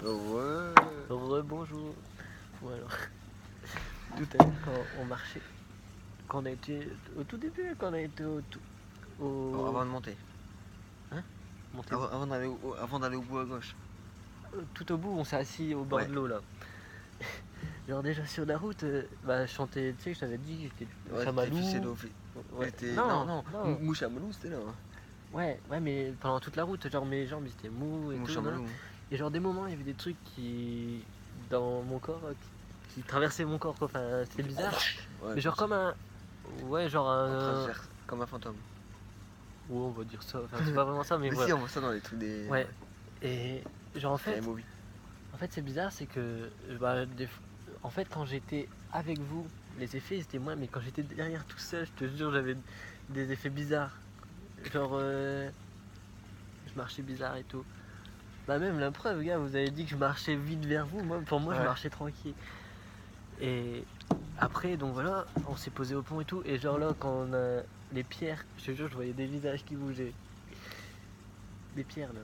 Ouais. Rebonjour. Ou alors, tout à l'heure quand on marchait, quand on a été au tout début, quand on a été Avant de monter. monté où Avant d'aller au bout à gauche. Tout au bout, on s'est assis au bord Ouais. de l'eau là. Genre déjà sur la route, je chantais, tu sais, je t'avais dit, j'étais Ouais, chamallow. Ouais. Non. Non. Mouchamalou, c'était là. Hein. Ouais, mais pendant toute la route, genre mes jambes ils étaient mous et tout. Mouchamalou. Et genre des moments, il y avait des trucs qui dans mon corps qui traversaient mon corps quoi. Enfin, c'était bizarre. Ouais, Mais genre comme un, ouais, genre en un, transverse, comme un fantôme. ouais, on va dire ça. Enfin, c'est pas vraiment ça, mais Mais voilà. si, on voit ça dans les trucs des. Ouais. Et genre Scary Movie. en fait c'est bizarre, c'est que en fait quand j'étais avec vous, les effets c'était moins, mais quand j'étais derrière tout seul, je te jure, j'avais des effets bizarres. Genre je marchais bizarre et tout. Bah même la preuve, gars, vous avez dit que je marchais vite vers vous, moi pour moi je Ouais. marchais tranquille. Et après donc voilà, on s'est posé au pont et tout, et genre là quand on a les pierres, je te jure, je voyais des visages qui bougeaient. Des pierres là.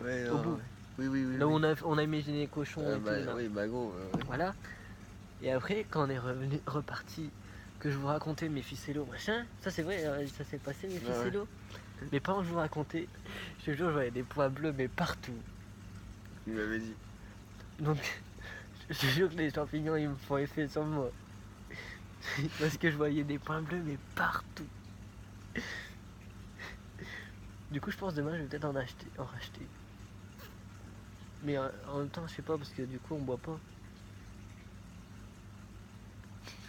Ouais, Au non, bout. ouais. Oui. Là où on a imaginé les cochons et Bah, tout. Là. oui, bah gros. Voilà. Et après, quand on est reparti, que je vous racontais mes ficellos, machin, ça c'est vrai, ça s'est passé mes ficellos. Ouais. Mais pendant que je vous racontais, je te jure, je voyais des points bleus, mais partout. Il m'avait dit. Donc, je te jure que les champignons, ils me font effet sur moi. Parce que je voyais des points bleus, mais partout. Du coup, je pense demain, je vais peut-être en racheter. Mais en même temps, je sais pas, parce que du coup, on boit pas.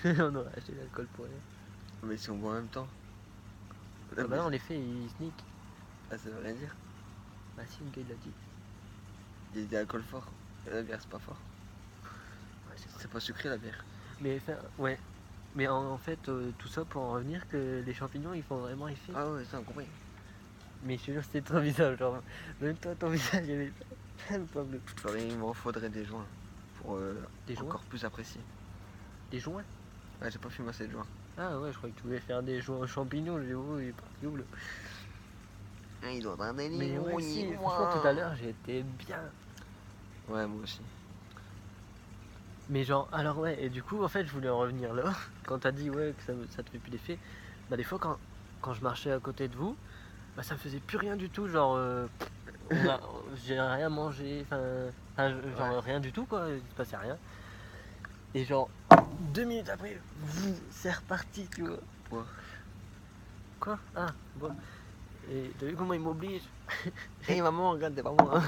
On aurait acheté de l'alcool pour rien. Mais si on boit en même temps. Ah bah non, en effet, il sneak. Ah, ça veut rien dire. Bah si, le gars il l'a dit. Il y a des alcools forts. Et la bière, c'est pas fort. Ouais, C'est pas sucré la bière. Mais enfin, ouais. Mais en fait, tout ça pour en revenir que les champignons ils font vraiment effet. Ah ouais, ça, on comprend. Mais je te jure, c'était trop bizarre. Genre, même toi, ton visage, il y avait plein de points bleus. Genre, il me faudrait des joints pour Des encore joints plus apprécier. Des joints Ouais, j'ai pas fumé assez de joints. Ah ouais, je croyais que tu voulais faire des joints aux champignons. J'ai dit, oh, il est parti où là? Il doit avoir des Mais ouais, si, lignes, franchement, tout à l'heure, j'ai été bien. Ouais, moi aussi. Mais genre, alors ouais, et du coup, en fait, je voulais en revenir là. Quand t'as dit, ouais, que ça te fait plus d'effet. Bah, des fois, quand je marchais à côté de vous, bah, ça me faisait plus rien du tout. Genre, j'ai rien mangé, genre rien du tout, quoi. Il se passait rien. Et genre, 2 minutes après, c'est reparti, tu vois. Quoi Quoi Ah, bon. Et t'as vu comment il m'oblige? Hé maman, regarde, t'es pas moi.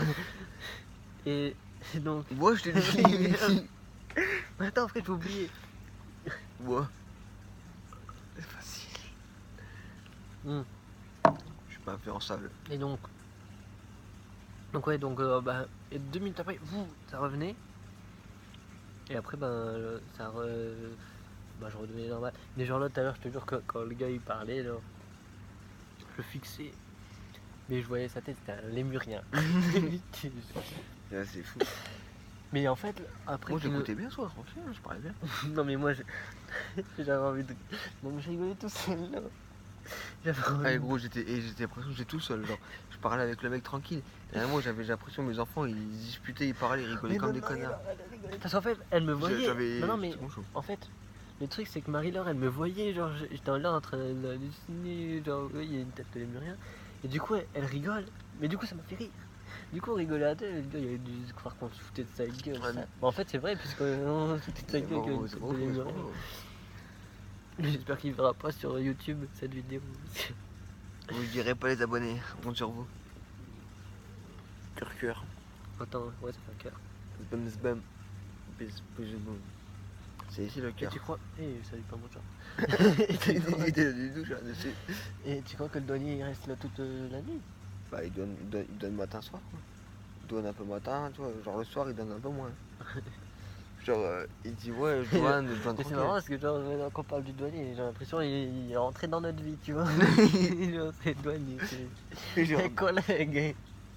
Et donc. Moi, je te dis. Attends, après, j'ai oublié. Moi. C'est facile. Je suis pas influençable. Et donc ouais, et 2 minutes après, ça revenait. Et après, je redevenais normal. Mais genre là, tout à l'heure, je te jure que quand le gars il parlait, là, je le fixais. Mais je voyais sa tête, c'était un lémurien. Là, c'est fou. Mais en fait, après. Moi, j'écoutais bien, soit tranquille, je parlais bien. Non, mais moi, j'avais envie de. Non, mais je rigolais tout seul là. J'avais envie Ah, gros, j'étais l'impression que j'étais tout seul. Genre, je parlais avec le mec tranquille. Et moi, j'avais l'impression que mes enfants, ils disputaient, ils parlaient, ils rigolaient comme des connards. Parce qu'en fait, elle me voyait. J'avais. Non, mais en fait, le truc, c'est que Marie-Laure, elle me voyait. Genre, j'étais là en train de dessiner. Genre, il y a une tête de lémurien. Et du coup, elle rigole. Mais du coup, ça m'a fait rire. Du coup, on rigolait à deux. Le gars, il avait dû croire qu'on se foutait de sa gueule. Ouais, Bon, en fait, c'est vrai, puisqu'on se foutait de sa gueule. Bon, c'est bon, J'espère qu'il verra pas sur YouTube cette vidéo. Vous direz pas les abonnés, on compte sur vous. Cœur. Attends, ouais, ça fait un cœur. Spam. C'est ici le Et cœur. tu crois. Salut, pas mon chat. Et tu crois que le douanier il reste là toute la nuit? Bah, il donne matin soir. Quoi. Il donne un peu matin, tu vois. Genre le soir, il donne un peu moins. Genre, il dit ouais, je dois Mais c'est marrant parce que genre, quand on parle du douanier, j'ai l'impression qu'il est rentré dans notre vie, tu vois. Genre, c'est le douanier, c'est les collègues.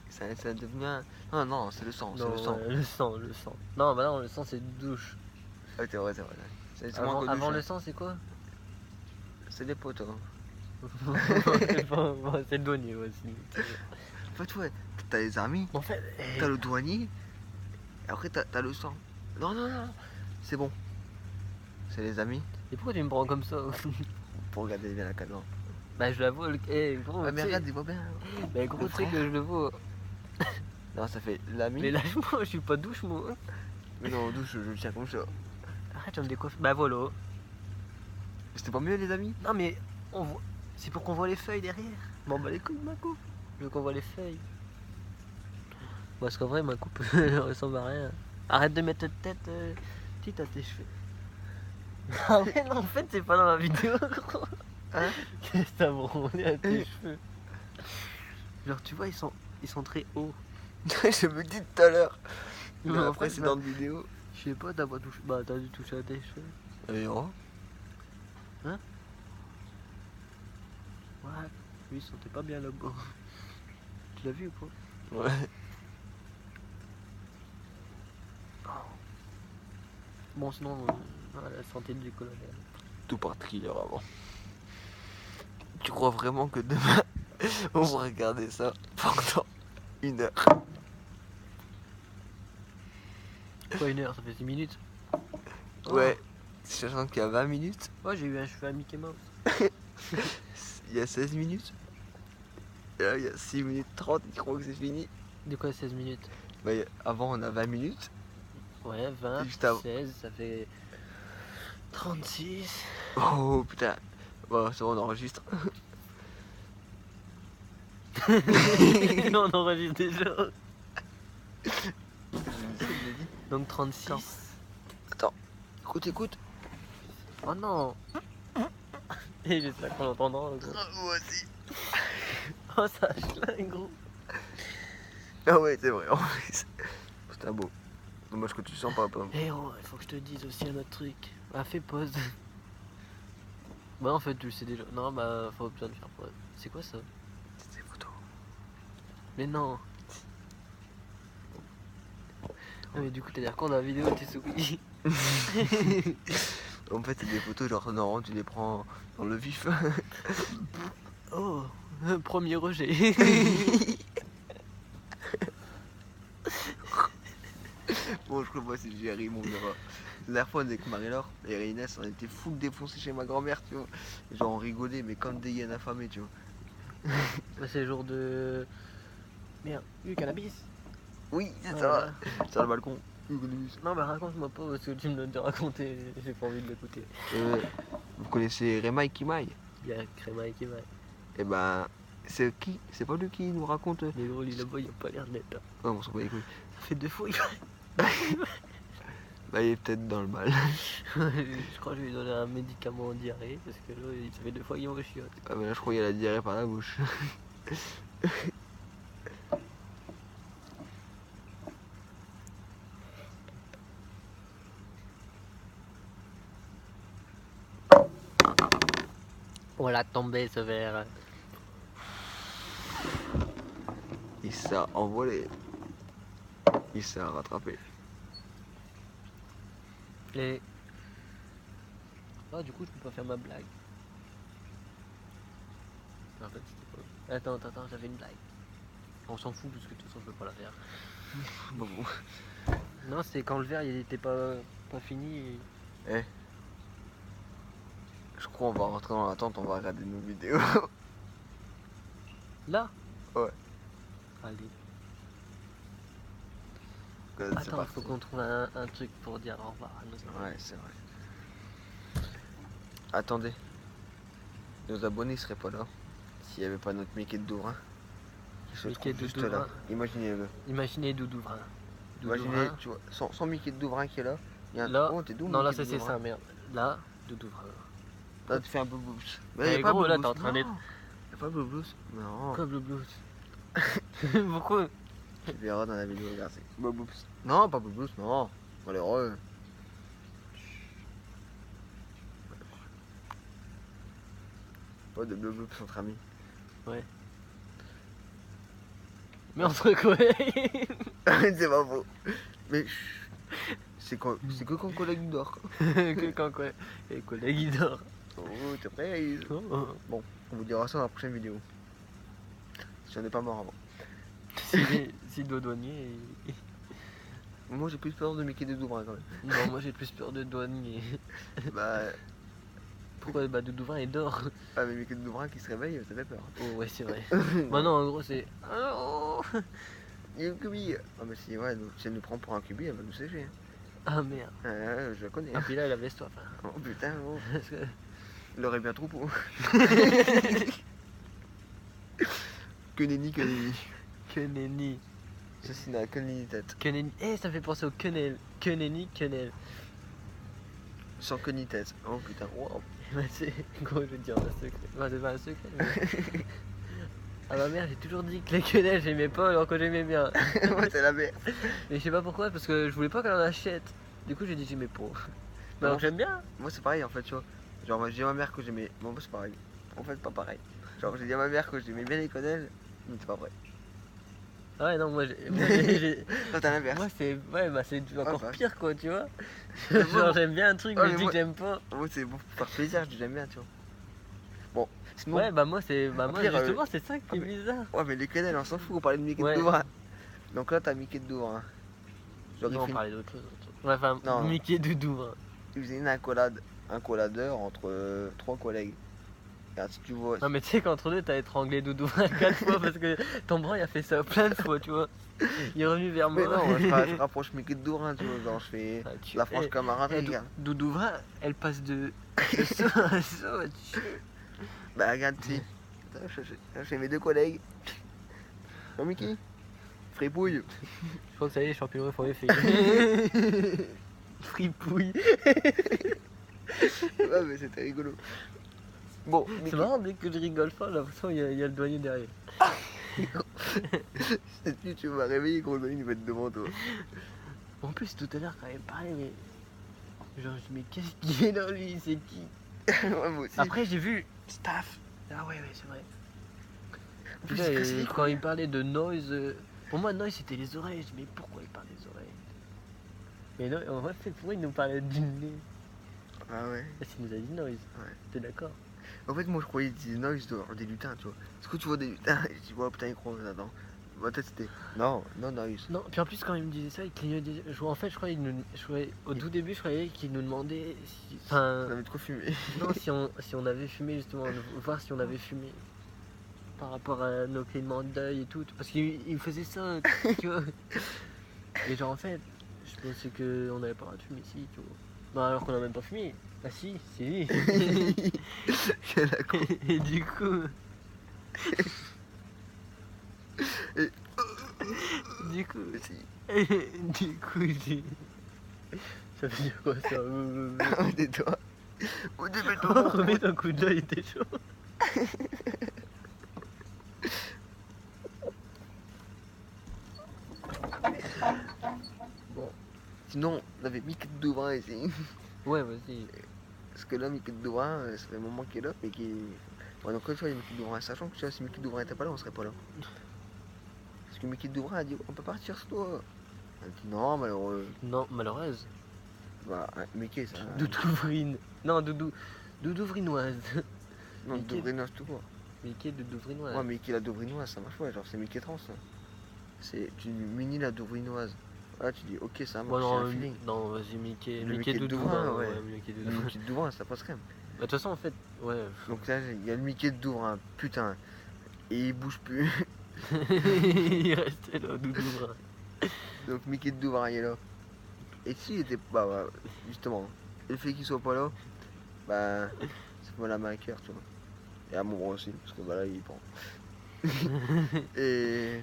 Ça devient. Non, c'est le sang. Non, c'est le sang. Le sang. Non, bah non, le sang c'est une douche. Ah, c'est vrai. C'est moins que Avant douche, le hein. sang, c'est quoi? C'est des potes. Hein. C'est le douanier aussi. En fait, ouais, t'as les amis, En fait, t'as le douanier, et après t'as le sang. Non, non, non, c'est bon. C'est les amis et pourquoi tu me prends comme ça? pour regarder bien la cadence. Bah je l'avoue, gros, Ah, mais tu sais- regarde, il voit bien. mais gros, le tu sais que frère. je le vois. Non, ça fait l'ami. Mais lâche-moi, je suis pas douche moi. Mais non, d'où je le tiens comme ça. Arrête, je me décoiffe. Bah voilà. C'était pas mieux, les amis? Non mais on voit... c'est pour qu'on voit les feuilles derrière. Bon bah les couilles de ma coupe. Je veux qu'on voit les feuilles. Parce qu'en vrai ma coupe elle ressemble à rien. Arrête de mettre ta tête petite à tes cheveux. Ah ouais non en fait c'est pas dans la vidéo gros. Hein? Qu'est-ce que t'as branlé à tes cheveux? Genre tu vois ils sont très hauts. Je me dis tout à l'heure. Mais Dans la en fait, précédente vidéo. je sais pas, t'as pas touché. Bah t'as dû toucher à tes cheveux. Et oh. Ouais, lui il sentait pas bien là-bas. Tu l'as vu ou pas? Ouais. Bon sinon la santé du collagène. Tout particulier avant. Tu crois vraiment que demain on va regarder ça pendant 1 heure? Quoi 1 heure, ça fait 6 minutes? Ouais. Sachant qu'il y a 20 minutes, Ouais j'ai eu un cheveu à Mickey Mouse. il y a 16 minutes. Et là il y a 6 minutes 30, tu crois que c'est fini? De quoi 16 minutes? Bah, avant on a 20 minutes. Ouais 20, Juste avant. 16, ça fait 36. Oh putain. Bon, ça va, on enregistre. On enregistre déjà. Donc 36. Attends. Écoute. Oh non. Et j'espère qu'on l'entendra gros. Moi aussi. Oh ça chlingue gros. Ah ouais, c'est vrai. En plus. C'est un beau. Dommage que tu sens pas. Eh oh, il faut que je te dise aussi un autre truc. Bah fais pause. Bah en fait tu le sais déjà. Non bah faut besoin de faire pause. C'est quoi ça? C'est des photos. Mais non. Ah mais du coup t'as l'air con dans la vidéo, t'es souris. En fait, c'est des photos genre non, tu les prends dans le vif. Oh, premier rejet. Bon, je crois pas si j'ai ri, mon verra. La dernière fois, on était avec Marie-Laure et Inès, on était full défoncés chez ma grand-mère, tu vois. Et genre, on rigolait, mais comme des hyènes affamées, tu vois. Bah c'est le jour de... Merde, du cannabis. Oui, c'est Ah, ça, voilà. sur le balcon. Non bah raconte-moi pas parce que tu me donnes de raconter, j'ai pas envie de l'écouter. Vous connaissez Rema Kimai? Il y a Créma et qui va. Et ben, c'est qui? C'est pas lui qui nous raconte. Mais gros lui là-bas il a pas l'air net. Hein. Ouais, on s'en bat les couilles. Ça fait 2 fois il Bah, il est peut-être dans le mal. Je crois que je lui ai donné un médicament en diarrhée parce que là ça fait 2 fois qu'il me chiotte. Ah, mais là, je crois qu'il a la diarrhée par la bouche. On l'a tombé ce verre. Il s'est envolé. Il s'est rattrapé. Et... Ah du coup je peux pas faire ma blague. En fait c'était pas... Attends, j'avais une blague. On s'en fout parce que de toute façon je peux pas la faire. Bon. Non c'est quand le verre il était pas fini. Et... Je crois qu'on va rentrer dans la tente, on va regarder nos vidéos. Là? Ouais. Allez. C'est Attends, il parti. faut qu'on trouve un truc pour dire au revoir à nos amis. Ouais, c'est vrai. Attendez. Nos abonnés seraient pas là s'il n'y avait pas notre Mickey de Douvrin. Qui se Mickey trouve de juste Douvrin. là. Imaginez-le. Imaginez Doudouvrun. Imaginez, tu vois, sans Mickey de Douvrin qui est là. Il y a un... Là, Oh, t'es d'où, non là Mickey de c'est Douvrin? ça, merde. Là, Doudouvrun. Là, tu fais un peu blues. Mais gros, là, t'es en train d'être- Y'a pas de blues? Non. Quoi Blue Blues? Pourquoi? Tu verras dans la vidéo, regarde. Blues. Non, pas blues, non. Malheureux. Pas de blues entre amis. Mais entre quoi? C'est pas faux. Mais c'est que quand collègue dort. Que quand quoi? Et collègue il dort. Oh, t'es prêt? Oh, oh. Bon, on vous dira ça dans la prochaine vidéo. Si on n'est pas mort avant. si le douanier. Moi j'ai plus peur de Mickey de Douvrin quand même. Non, moi j'ai plus peur de douanier. Bah, Pourquoi? Bah, Doudouvrin il dort. ah, mais Mickey de Douvrin qui se réveille, ça fait peur. Oh, ouais, c'est vrai. Bah, non, en gros, c'est. Allô. Il y a une cubille. Ah, mais si, ouais, si elle nous prend pour un cubi, elle va nous sécher. Ah merde. Je la connais. Ah, puis là, elle avait toi. Enfin, Oh putain, oh. parce que- Il aurait bien troupeau. Que nenni, que nenni. Que nenni. Ceci n'a que nenni tête. Que nenni. Eh, ça me fait penser au quenelle. Que nenni, quenelle. Sans que ni tête. Oh putain, wow. Bah, c'est. Gros, je vais te dire un secret. Bah, c'est pas un secret. Mais... Ah, ma mère, j'ai toujours dit que les quenelles, j'aimais pas alors que j'aimais bien. Moi, c'est la merde. Mais je sais pas pourquoi, parce que je voulais pas qu'elle en achète. Du coup, j'ai dit j'aimais pas. Mais alors, j'aime bien. Moi, c'est pareil en fait, tu vois. Genre, moi, j'ai dit à ma mère que j'aimais. Bon, moi, c'est pareil. En fait, pas pareil. Genre, j'ai dit à ma mère que j'aimais bien les quenelles, mais c'est pas vrai. Ah ouais, non, moi, Toi, t'as l'inverse. moi c'est. Ouais, bah, c'est encore bah. pire, quoi, tu vois. Mais Genre, moi, j'aime bien un truc, Ah, mais mais je dis moi- que j'aime pas. Moi, c'est pour faire plaisir, je dis j'aime bien, tu vois. Bon, sinon. Ouais, bah, moi, c'est. Bah, moi, pire, justement, c'est ça qui ah, est mais- bizarre. Ouais, mais les quenelles, on s'en fout, on parlait de Mickey Ouais. de Douvrin. Donc là, t'as Mickey de Douvrin. Genre, Non, il, on fait parlait d'autre chose. Ouais, enfin, Non. Mickey Doudou. il faisait une accolade, un colladeur entre 3 collègues. Regarde, si tu vois. Non, mais tu sais qu'entre deux, t'as étranglé Doudou 4 fois parce que ton bras, il a fait ça plein de fois, tu vois. Il est revenu vers moi. Mais non, je rapproche Mickey de Douvrin, tu vois. Genre, je fais Ah, la franche camaraderie, regarde. Doudouva, elle passe de saut à saut. Bah, regarde, tu sais. Attends, je fais mes 2 collègues. Oh, Mickey Fripouille. Je crois que ça y est, champion il faut les faire. Fripouille. Ouais, mais c'était rigolo. Bon, C'est Mickey, marrant, dès que je rigole pas, j'ai l'impression qu'il y a le douanier derrière. cette nuit, tu m'as réveillé, gros, il va être devant toi. En plus, tout à l'heure, quand il me parlait, mais. Genre, je me dis, mais qu'est-ce qu'il est là, lui? C'est qui? Ouais, moi aussi. Après, j'ai vu Staff. Ah, ouais, c'est vrai. En plus, Putain, c'est cassé les quand couilles. il parlait de noise, pour moi, noise c'était les oreilles. Je dis, mais pourquoi il parle des oreilles? Mais non, en vrai, c'est pourquoi il nous parlait du nez? Ah ouais. Parce qu'il nous a dit noise. Ouais. T'es d'accord? En fait, moi, je croyais qu'ils disaient noise genre des lutins, tu vois. Est-ce que tu vois des lutins? Et je dis, ouais, putain, ils croient là-dedans. Ma tête, c'était. Non, non, noise. Non, puis en plus, quand il me disait ça, il clignotait des yeux. En fait, au tout début, je croyais qu'il nous demandait si. Enfin, Ça avait trop fumé. non, si on avait fumé, justement, voir si on avait fumé. Par rapport à nos clignements d'œil et tout. Parce qu'il faisait ça, tu vois. Et genre, en fait, je pensais qu'on n'avait pas le droit de fumer ici, tu vois. Bah, alors qu'on n'a même pas fumé. Ah, si. Quel con. Et du coup. Et- Du coup. Si. Du coup, j'ai. Ça veut dire quoi ça? Tais-toi. Oh, Remets ton coup de l'œil, il était chaud. Bon. Sinon, on avait Mickey de Douvrin ici. Ouais, vas-y. Parce que là, Mickey de Douvrin, ça fait un moment qu'il est là, mais qui. Bon, donc, une fois, il y a Mickey de Douvrin. Sachant que tu vois, si Mickey de Douvrin était pas là, on serait pas là. Parce que Mickey de Douvrin a dit, on peut partir sur toi. Elle a dit, non, malheureux. Non, malheureuse. Bah, Mickey, ça. Doudouvrine. Non, Doudouvrinoise. Non, Mickey. Douvrinoise tout court. Mickey Doudouvrinoise. Ouais, Mickey la Douvrinoise, ça marche, ouais, genre c'est Mickey trans. Ça. Tu mini la Douvrinoise. Là, tu dis, ok, ça Bon, marche, non, c'est un feeling. non, vas-y, Mickey. Le Mickey Mickey Doudouvrин. Douvrin, ouais. Mickey Le Doudouvrin. Mickey de Douvrin, ça passe crème. Bah, de toute façon, en fait, ouais. Donc là, il y a le Mickey de Douvrin, putain. Et il bouge plus. Il restait là, Doudouvrin. Donc Mickey de Douvrin, il est là. Et s'il était. Bah, justement, le fait qu'il soit pas là, bah, ça fait mal à ma cœur, tu vois. Et à mon bras aussi, parce que bah là, il prend. Et.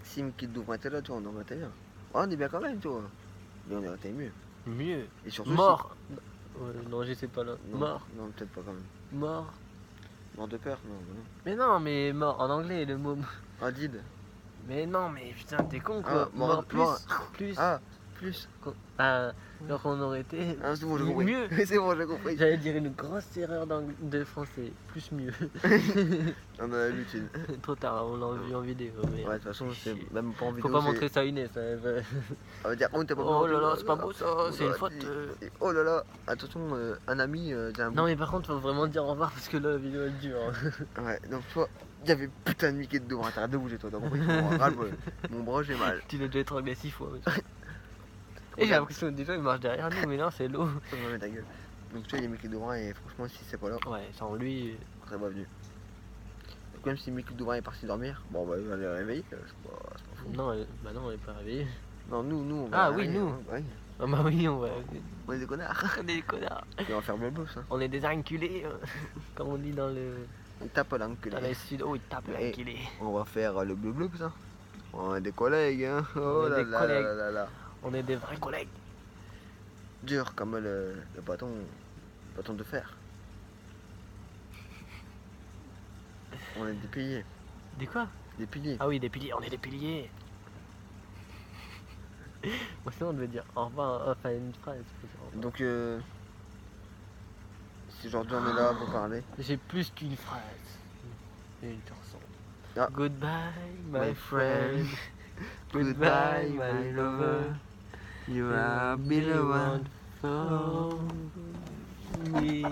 Si Mickey de Douvrin était là, tu vois, on aurait été bien. Ouais, on est bien quand même, tu vois. Mais on aurait été mieux. Mieux. Et surtout. Mort. Ouais, non, je sais pas là. Non, Mort. Non, peut-être pas quand même. Mort. Mort de peur, non, non. Mais non, mais mort en anglais, le mot. Ah, did. Mais non, mais putain, t'es con quoi. Ah, mort, plus. mort. Plus. Ah, plus. Ah, alors qu'on aurait été. Ah, c'est bon, j'ai compris. Mieux. C'est bon, j'ai compris. J'allais dire une grosse erreur de français. Plus mieux. On en a l'habitude. Trop tard, on l'a vu en vidéo. Mais... Ouais, de toute façon, c'est même pas en Faut vidéo. pas c'est- montrer ça à Inès. On va dire, oh, t'es pas Oh bien, là là, oh c'est pas beau ça, c'est une là, faute. et oh là là, attention, un ami, t'as un Non, mais par contre, faut vraiment dire au revoir parce que là, la vidéo elle dure. Ouais, donc toi, Il y avait putain de Mickey dedans, t'arrêtes de bouger toi, t'as compris? Mon bras j'ai mal. Tu l'as déjà étranglé 6 fois. Monsieur. Et j'ai l'impression que déjà il marche derrière nous, mais non, c'est l'eau. Ouais, mais ta gueule. Donc tu vois, il y a Mickey Douvrin et franchement, si c'est pas là, Ouais, sans lui. on serait pas venu. Donc, même si Mickey Douvrin est parti dormir, bon bah il va les réveiller, c'est pas fou. Non, bah non, on est pas réveillé. Non, nous, on va. Ah oui, réveiller, nous. hein, ouais. Ah bah oui, On est des connards. on est des connards. Et on va faire le boss, hein. On est des enculés, comme on dit dans le Il tape l'enculé. dans le sud. Oh, il tape Et- l'enculé. On va faire le bleu ça. On est des collègues, hein. Oh est là des là collègues. là là là. On est des vrais collègues. Dur comme le bâton de fer. On est des piliers. Des quoi? Des piliers. Ah oui, des piliers, on est des piliers. Moi sinon on devait dire au revoir, enfin une phrase. Au revoir. Donc si aujourd'hui on est là pour parler. J'ai plus qu'une phrase. Une chanson. Ah. Goodbye my My friend. friend. Goodbye my lover. You are You want for me.